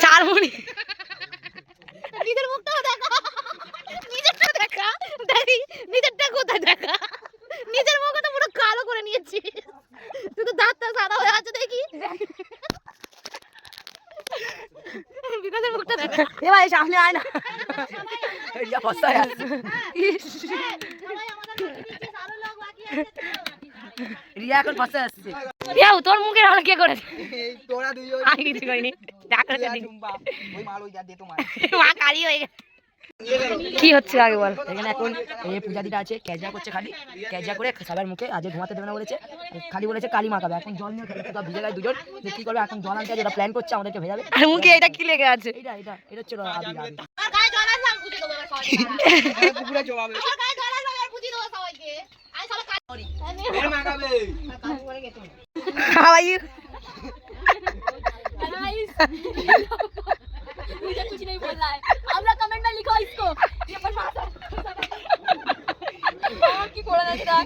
চারমুড়ি নিজের মুখটা দেখা, নিজেরটা দেখা, দেখি নিজেরটা কোথায় দেখা, নিজের মুখ তো পুরো কালো করে নিয়েছি, শুধু দাঁতটা সাদা হয়ে আছে দেখি। বিকাশের মুখটা দেখা। এবার সামনে আয় না, রিয়া ফসায় আছে। রিয়া এখন ফসায় আসছে। রিয়াও তোর মুখে রান্না কে করেছে? তোরা দুইজন। আমি কিছু করিনি, ডাক্তার দিই ওই মাল ওই যা দে তোমার। মা কালি হয়ে গেছে। কি হচ্ছে আগে বল। এখানে এখন এই পূজা দিটা আছে, ক্যাজা করছে খালি, ক্যাজা করে সবার মুখে আজ ঘুমাতে দেবে না বলেছে, খালি বলেছে কালি মাখাবে। এখন জল নিয়ে খেলে তো ভিজে গায়ে দুজন, যে কি করবে এখন জল আনতে যেটা প্ল্যান করছে আমাদেরকে ভেজাবে। আর মুখে এটা কি লেগে আছে? এটা এটা এটা হচ্ছে আবি আবি। আর গায়ে জল আসলে আমি বুঝে দেবো সবাইকে। পুরো জবাবে। আর গায়ে জল আসলে আমি বুঝে দেবো সবাইকে। আমি সবাই কালি এর মাখাবে। How are you? मुझे कुछ नहीं बोलना है। आप लोग कमेंट में लिखो इसको। ये पर की थोड़ा लगता है।